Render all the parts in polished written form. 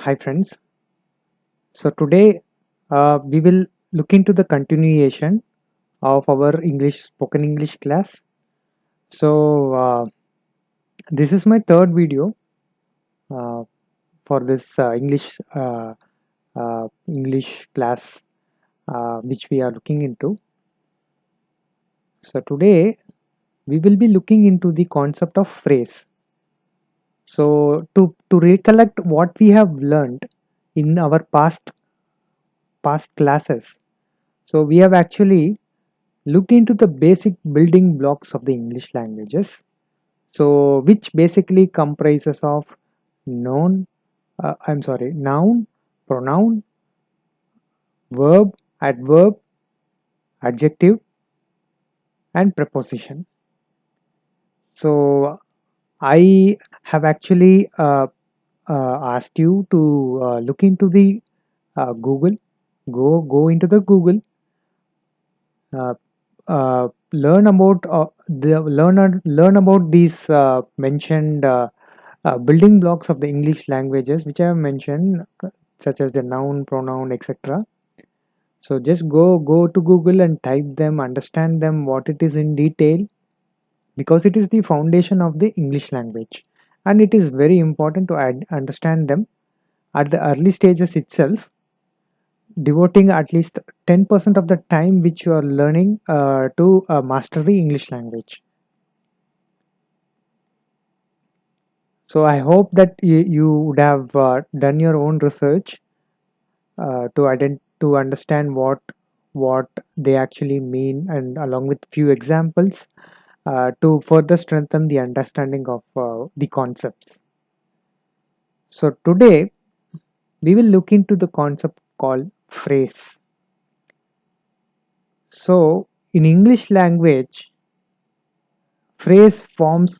Hi friends. So today we will look into the continuation of our English spoken English class. So this is my third video uh, for this English class which we are looking into. So today we will be looking into the concept of phrase. So to recollect what we have learned in our past classes. So we have actually looked into the basic building blocks of the English languages. So which basically comprises of noun, pronoun, verb, adverb, adjective, and preposition. So I have actually asked you to look into the Google. Go into the Google. Uh, learn about these mentioned building blocks of the English languages, which I have mentioned, such as the noun, pronoun, etc. So just go to Google and type them, understand them, what it is in detail, because it is the foundation of the English language, and it is very important to understand them at the early stages itself, devoting at least 10% of the time which you are learning to master the English language. So I hope that you would have done your own research to understand what they actually mean, and along with few examples to further strengthen the understanding of the concepts. So today we will look into the concept called phrase. So in English language, phrase forms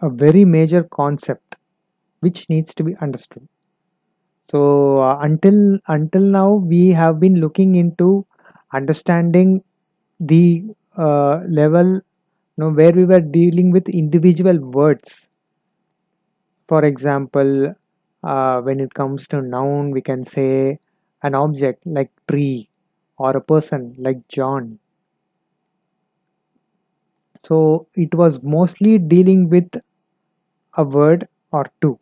a very major concept which needs to be understood. So until now we have been looking into understanding the level, where we were dealing with individual words. For example, when it comes to noun, we can say an object like tree, or a person like John. So it was mostly dealing with a word or two.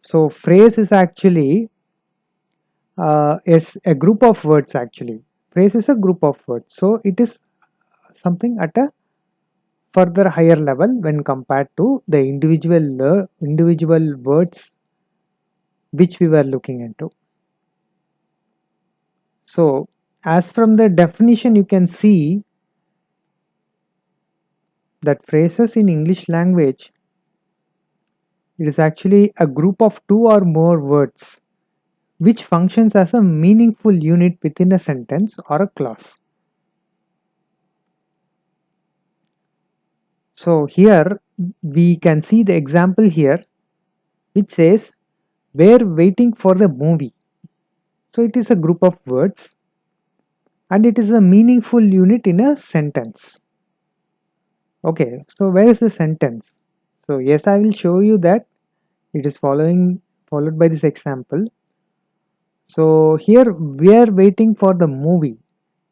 So phrase is actually is a group of words actually. Phrase is a group of words. So it is something at a further higher level when compared to the individual words which we were looking into. So as from the definition, you can see that phrases in English language, it is actually a group of two or more words which functions as a meaningful unit within a sentence or a clause. So here we can see the example here which says we're waiting for the movie. So it is a group of words and it is a meaningful unit in a sentence. Okay, so where is the sentence? So yes, I will show you that it is followed by this example. So here we are waiting for the movie.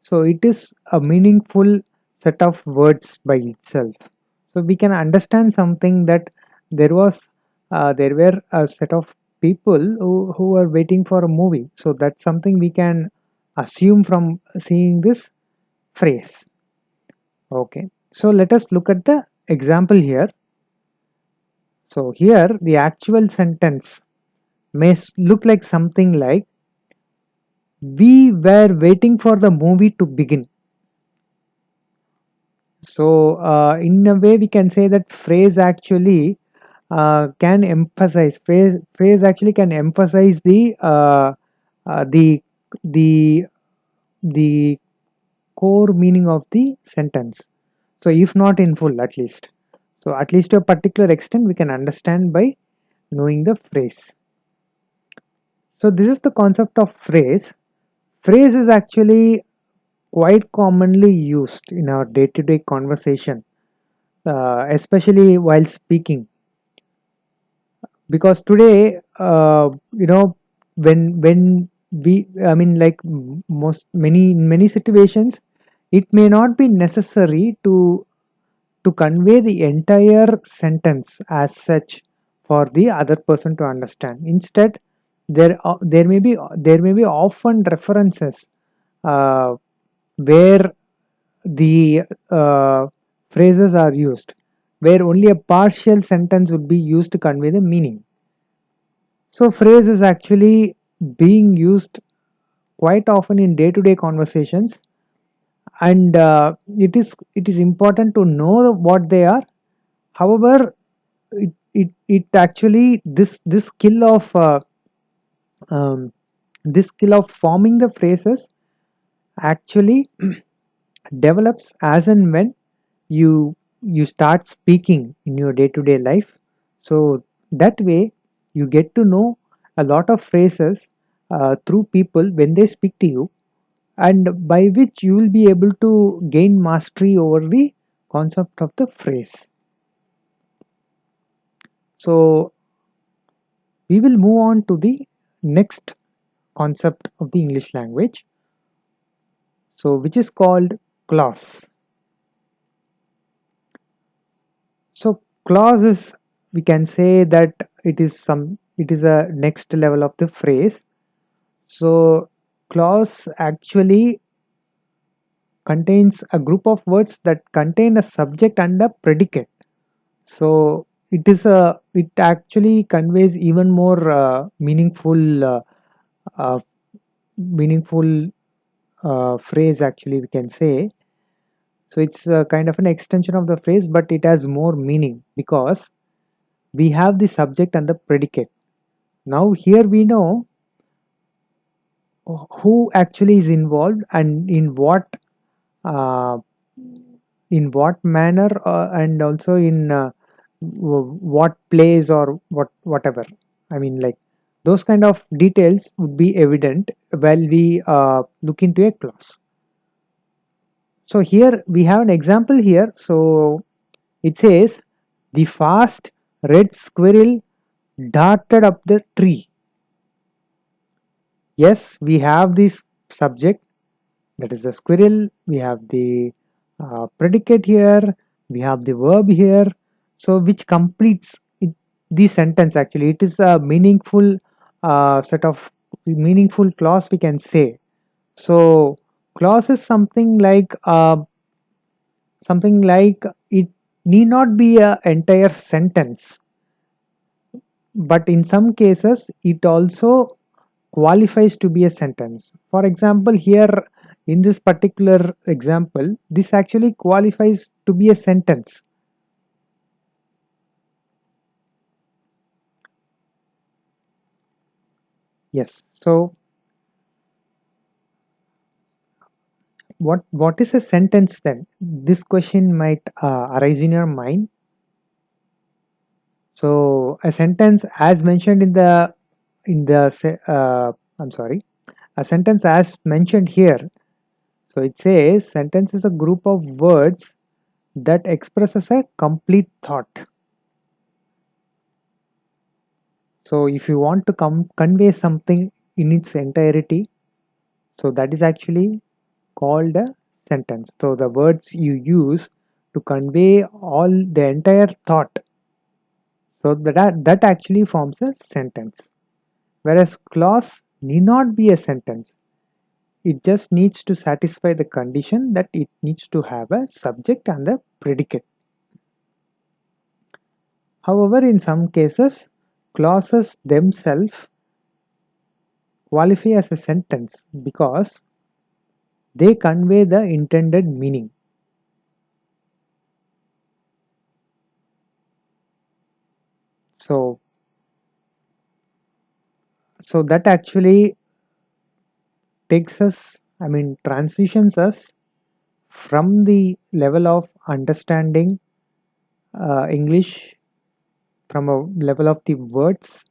So it is a meaningful set of words by itself. So we can understand something that there were a set of people who are waiting for a movie. So that's something we can assume from seeing this phrase. Okay. So let us look at the example here. So here the actual sentence may look like something like, we were waiting for the movie to begin. So in a way we can say that phrase actually can emphasize phrase actually can emphasize uh, the the the core meaning of the sentence. So if not in full, at least, so at least to a particular extent we can understand by knowing the phrase. So this is the concept of phrase. Phrase is actually quite commonly used in our day-to-day conversation, especially while speaking. because today, when we, I mean, like most many in many situations, it may not be necessary to convey the entire sentence as such for the other person to understand. Instead, there may be often references uh, where the phrases are used, where only a partial sentence would be used to convey the meaning. So phrase is actually being used quite often in day-to-day conversations, and it is important to know what they are. However, it actually this skill of um, this skill of forming the phrases actually develops as and when you start speaking in your day-to-day life. So that way you get to know a lot of phrases through people when they speak to you, and by which you will be able to gain mastery over the concept of the phrase. So we will move on to the next concept of the English language, so which is called clause. So clause is, we can say that it is a next level of the phrase. So clause actually contains a group of words that contain a subject and a predicate. So it actually conveys even more uh, meaningful phrase, actually we can say. So it's a kind of an extension of the phrase, but it has more meaning because we have the subject and the predicate. Now here we know who actually is involved and uh, in what manner, and also in what place or whatever. I mean, like those kind of details would be evident while we look into a clause. So here we have an example here. So it says the fast red squirrel darted up the tree. Yes, we have this subject, that is the squirrel. We have the predicate here. We have the verb here. So which completes the sentence. Actually, it is a meaningful set of meaningful clause, we can say. So clause is something like it need not be a entire sentence, but in some cases it also qualifies to be a sentence. For example, here in this particular example, this actually qualifies to be a sentence. Yes. So what is a sentence then? This question might arise in your mind. So a sentence, as mentioned I'm sorry, a sentence as mentioned here. So it says sentence is a group of words that expresses a complete thought. So if you want to convey something in its entirety, so that is actually called a sentence. So the words you use to convey all the entire thought, so that actually forms a sentence. Whereas clause need not be a sentence. It just needs to satisfy the condition that it needs to have a subject and a predicate. However, in some cases, clauses themselves qualify as a sentence because they convey the intended meaning. So, so that actually takes us, I mean, transitions us from the level of understanding English, from a level of the words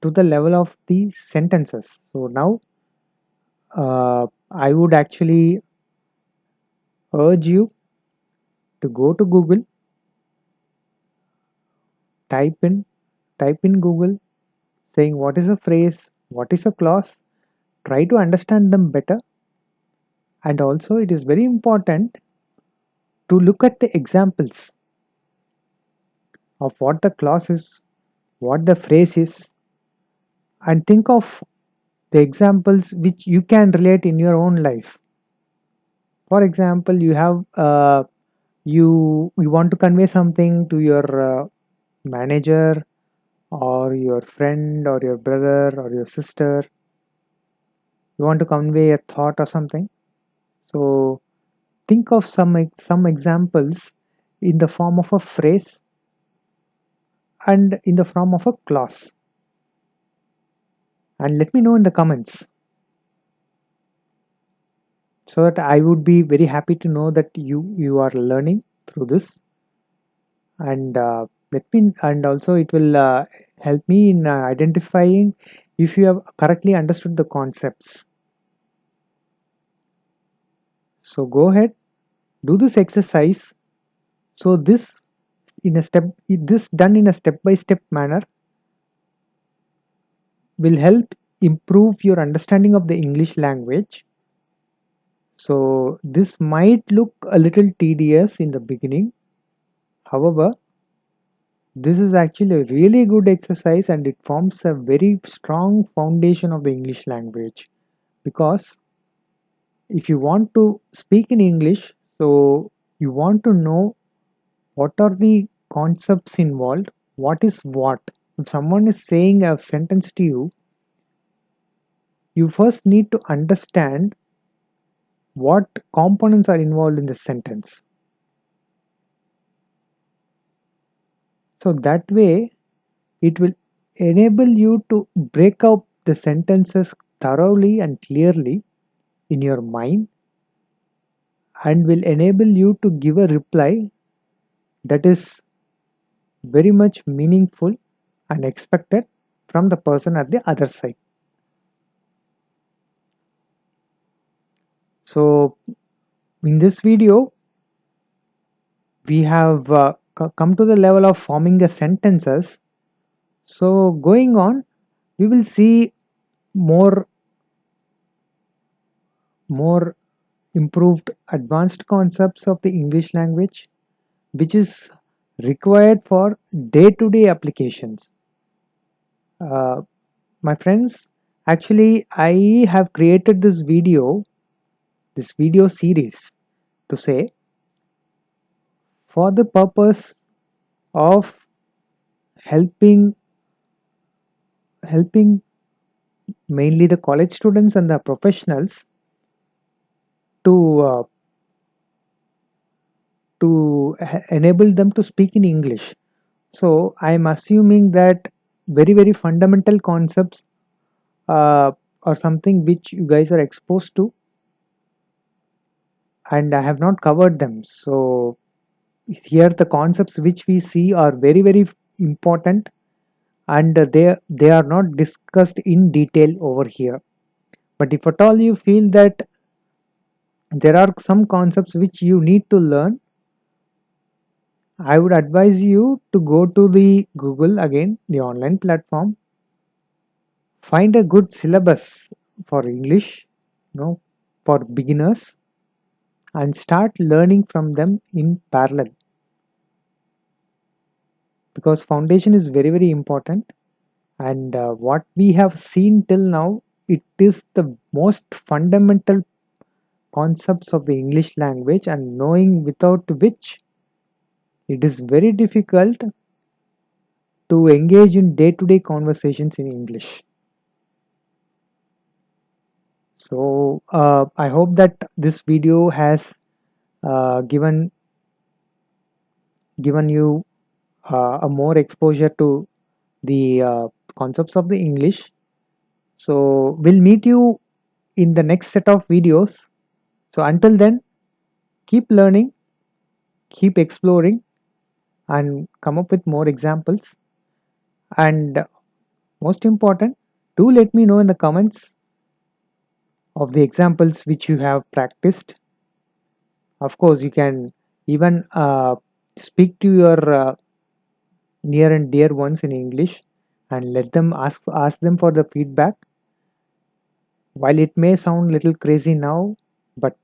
to the level of the sentences. So now I would actually urge you to go to Google, type in type in Google saying what is a phrase, what is a clause, try to understand them better. And also it is very important to look at the examples of what the clause is, what the phrase is, and think of the examples which you can relate in your own life. For example, you have you want to convey something to your manager or your friend or your brother or your sister. You want to convey a thought or something. So think of some examples in the form of a phrase and in the form of a clause, and let me know in the comments, so that I would be very happy to know that you are learning through this. And let me and also it will help me in identifying if you have correctly understood the concepts. So go ahead, do this exercise. So this done in a step by step manner will help improve your understanding of the English language. So this might look a little tedious in the beginning. However, this is actually a really good exercise and it forms a very strong foundation of the English language, because if you want to speak in English, so you want to know what are the concepts involved, what is what. If someone is saying a sentence to you, you first need to understand what components are involved in the sentence. So that way, it will enable you to break up the sentences thoroughly and clearly in your mind, and will enable you to give a reply that is very much meaningful and expected from the person at the other side. So in this video, we have come to the level of forming the sentences. So going on, we will see more more improved advanced concepts of the English language, which is required for day-to-day applications. My friends, actually I have created this video series to say for the purpose of helping helping mainly the college students and the professionals to enable them to speak in English. So I am assuming that very fundamental concepts are something which you guys are exposed to, and I have not covered them. So here the concepts which we see are very important, and they are not discussed in detail over here. But if at all you feel that there are some concepts which you need to learn, I would advise you to go to the Google again, the online platform, find a good syllabus for English, for beginners, and start learning from them in parallel, because foundation is very important. And what we have seen till now, it is the most fundamental concepts of the English language, and knowing without which it is very difficult to engage in day-to-day conversations in English. So I hope that this video has given you a more exposure to the concepts of the English. So we'll meet you in the next set of videos. So until then, keep learning, keep exploring, and come up with more examples. And most important, do let me know in the comments of the examples which you have practiced. Of course, you can even speak to your near and dear ones in English and let them ask them for the feedback. While it may sound little crazy now, but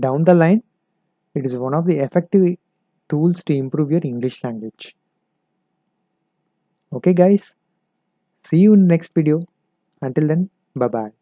down the line, it is one of the effective tools to improve your English language. Okay, guys, see you in next video. Until then, bye bye.